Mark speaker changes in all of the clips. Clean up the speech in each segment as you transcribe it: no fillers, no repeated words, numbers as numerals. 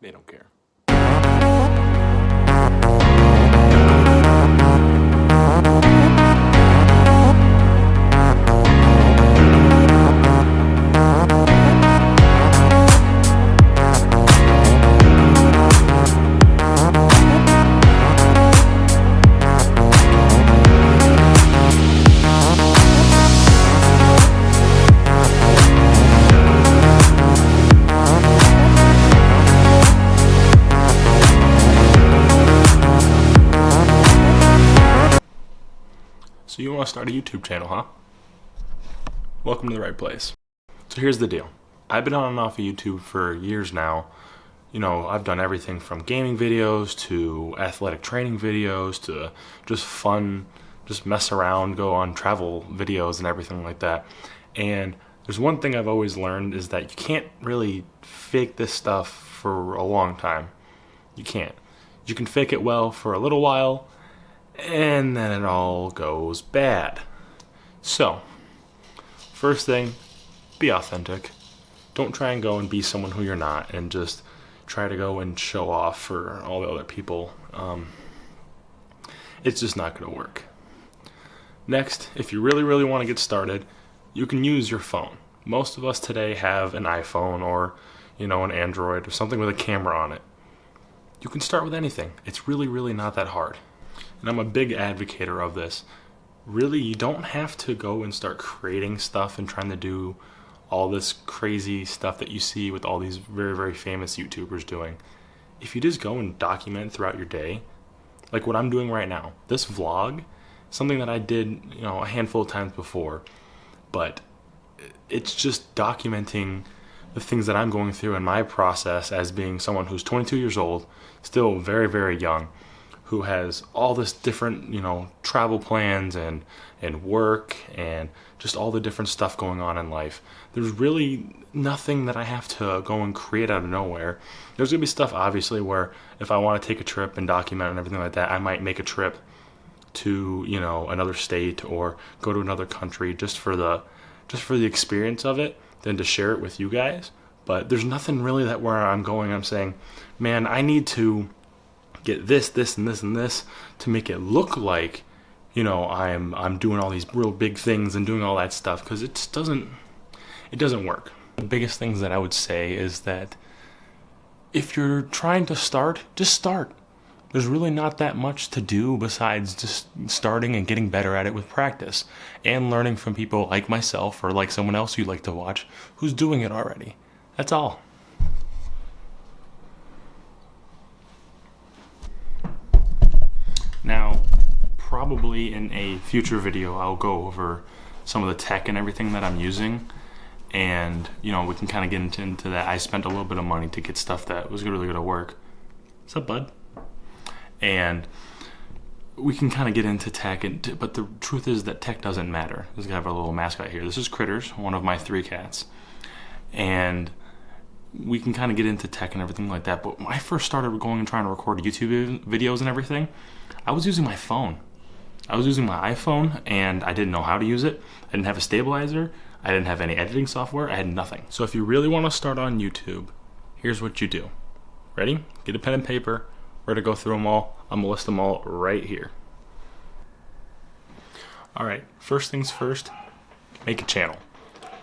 Speaker 1: They don't care. So you want to start a YouTube channel, huh? Welcome to the right place. So here's the deal. I've been on and off of YouTube for years now. You know, I've done everything from gaming videos to athletic training videos to just fun, just mess around, go on travel videos and everything like that. And there's one thing I've always learned is that you can't really fake this stuff for a long time. You can't. You can fake it well for a little while, and then it all goes bad. So, first thing, be authentic. Don't try and go and be someone who you're not and just try to go and show off for all the other people. It's just not going to work. Next, if you really want to get started, you can use your phone. Most of us today have an iPhone or, an Android or something with a camera on it. You can start with anything. It's really not that hard. And I'm a big advocate of this. Really, you don't have to go and start creating stuff and trying to do all this crazy stuff that you see with all these very famous YouTubers doing. If you just go and document throughout your day, like what I'm doing right now, this vlog, something that I did, a handful of times before, but it's just documenting the things that I'm going through in my process as being someone who's 22 years old, still very young, who has all this different, travel plans and work and just all the different stuff going on in life. There's really nothing that I have to go and create out of nowhere. There's gonna be stuff, obviously, where if I want to take a trip and document and everything like that, I might make a trip to, another state or go to another country just for the experience of it, than to share it with you guys. But there's nothing really that where I'm saying, man, I need to get this, and this to make it look like, I'm doing all these real big things and doing all that stuff, because it doesn't work. The biggest things that I would say is that if you're trying to start, just start. There's really not that much to do besides just starting and getting better at it with practice and learning from people like myself or like someone else you like to watch who's doing it already. That's all. Now, probably in a future video, I'll go over some of the tech and everything that I'm using, and we can kind of get into that. I spent a little bit of money to get stuff that was really going to work. What's up, bud? And we can kind of get into tech, but the truth is that tech doesn't matter. This guy have a little mascot here. This is Critters, one of my 3 cats, and we can kind of get into tech and everything like that. But when I first started going and trying to record YouTube videos and everything, I was using my phone. I was using my iPhone, and I didn't know how to use it. I didn't have a stabilizer. I didn't have any editing software. I had nothing. So if you really want to start on YouTube, here's what you do. Ready? Get a pen and paper. We're going to go through them all. I'm going to list them all right here. Alright, first things first, make a channel.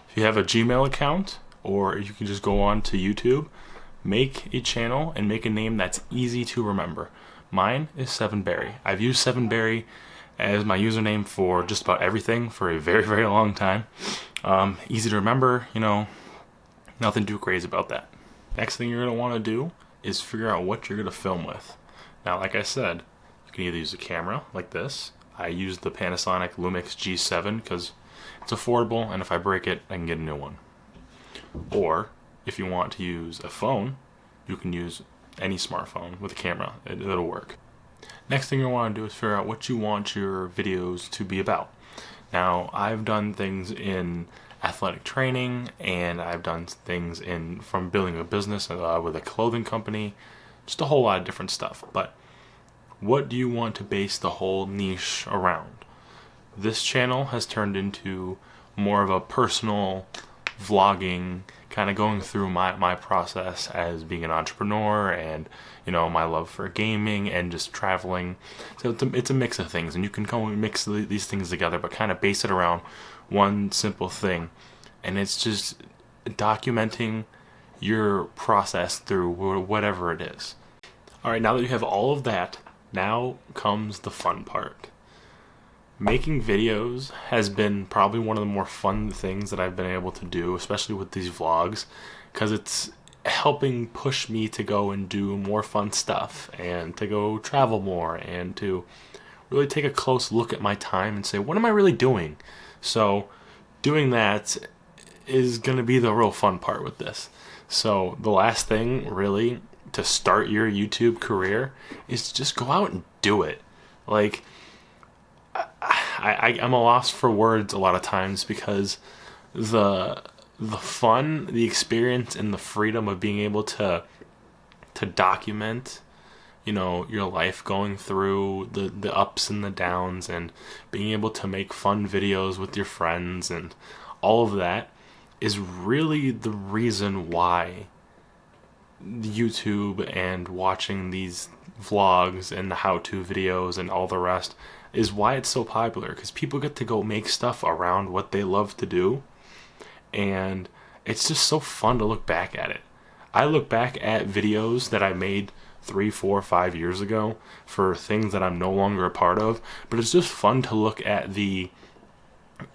Speaker 1: If you have a Gmail account, or you can just go on to YouTube, make a channel and make a name that's easy to remember. Mine is 7berry. I've used 7berry as my username for just about everything for a very long time. Easy to remember, nothing too crazy about that. Next thing you're going to want to do is figure out what you're going to film with. Now, like I said, you can either use a camera like this. I use the Panasonic Lumix G7 because it's affordable, and if I break it, I can get a new one. Or, if you want to use a phone, you can use any smartphone with a camera. It'll work. Next thing you want to do is figure out what you want your videos to be about. Now, I've done things in athletic training, and I've done things from building a business with a clothing company, just a whole lot of different stuff. But what do you want to base the whole niche around? This channel has turned into more of a personal vlogging, kind of going through my process as being an entrepreneur, and my love for gaming and just traveling. So it's a mix of things, and you can go and mix these things together, but kind of base it around one simple thing, and it's just documenting your process through whatever it is. Alright, now that you have all of that, now comes the fun part. Making videos has been probably one of the more fun things that I've been able to do, especially with these vlogs, because it's helping push me to go and do more fun stuff, and to go travel more, and to really take a close look at my time and say, what am I really doing? So doing that is going to be the real fun part with this. So the last thing really to start your YouTube career is just go out and do it. Like, I'm a loss for words a lot of times, because the fun, the experience, and the freedom of being able to document, your life going through the ups and the downs, and being able to make fun videos with your friends and all of that is really the reason why YouTube and watching these vlogs and the how-to videos and all the rest is why it's so popular, because people get to go make stuff around what they love to do, and it's just so fun to look back at it. I look back at videos that I made 3, 4, 5 years ago for things that I'm no longer a part of, but it's just fun to look at the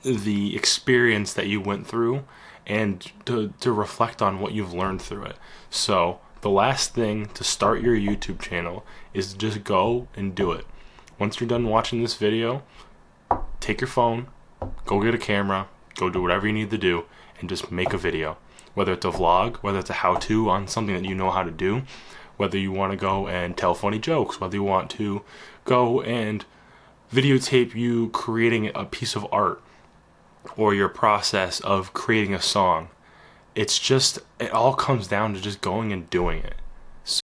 Speaker 1: experience that you went through, and to reflect on what you've learned through it. So the last thing to start your YouTube channel is just go and do it. Once you're done watching this video, take your phone, go get a camera, go do whatever you need to do, and just make a video. Whether it's a vlog, whether it's a how-to on something that you know how to do, whether you want to go and tell funny jokes, whether you want to go and videotape you creating a piece of art, or your process of creating a song. It all comes down to just going and doing it. So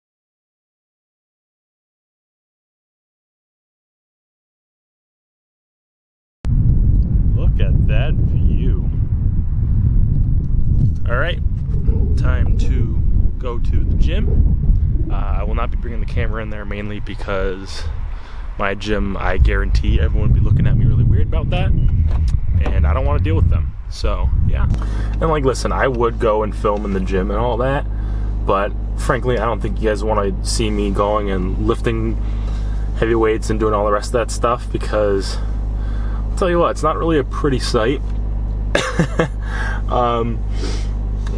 Speaker 1: look at that view. Alright, time to go to the gym. I will not be bringing the camera in there, mainly because my gym, I guarantee everyone will be looking at me really weird about that, and I don't want to deal with them. So yeah, and listen, I would go and film in the gym and all that, but frankly I don't think you guys want to see me going and lifting heavy weights and doing all the rest of that stuff, because I'll tell you what, it's not really a pretty sight.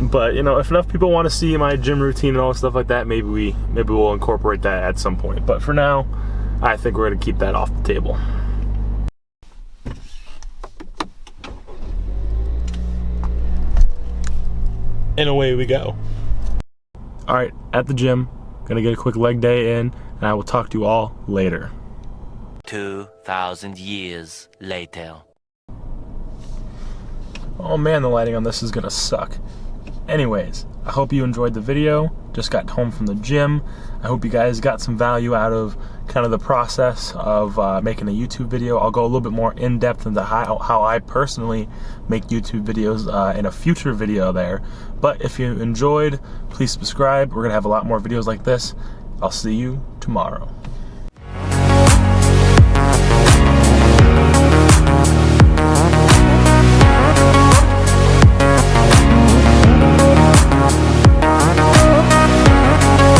Speaker 1: But if enough people want to see my gym routine and all that stuff like that, maybe we'll incorporate that at some point. But for now, I think we're going to keep that off the table. And away we go. Alright, at the gym, gonna get a quick leg day in, and I will talk to you all later.
Speaker 2: 2,000 years later.
Speaker 1: Oh man, the lighting on this is gonna suck. Anyways, I hope you enjoyed the video. Just got home from the gym. I hope you guys got some value out of kind of the process of making a YouTube video. I'll go a little bit more in depth into how I personally make YouTube videos in a future video there. But if you enjoyed, please subscribe. We're gonna have a lot more videos like this. I'll see you tomorrow.